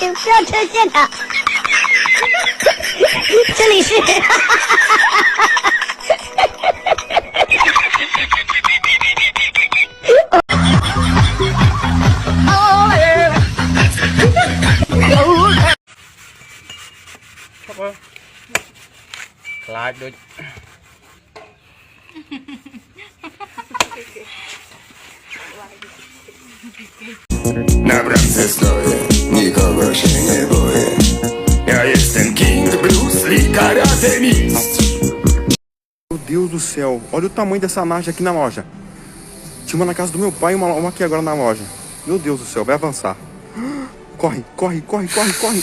不要车现场，这里是。Likeដូច Na bramce stoję, nikogo się nie boję. Ja jestem King Bruce Lee, karate mistrz. Meu Deus do céu, olha o tamanho dessa margem aqui na loja. Tinha uma na casa do meu pai e uma aqui agora na loja. Meu Deus do céu, vai avançar. Corre, corre, corre, corre, corre.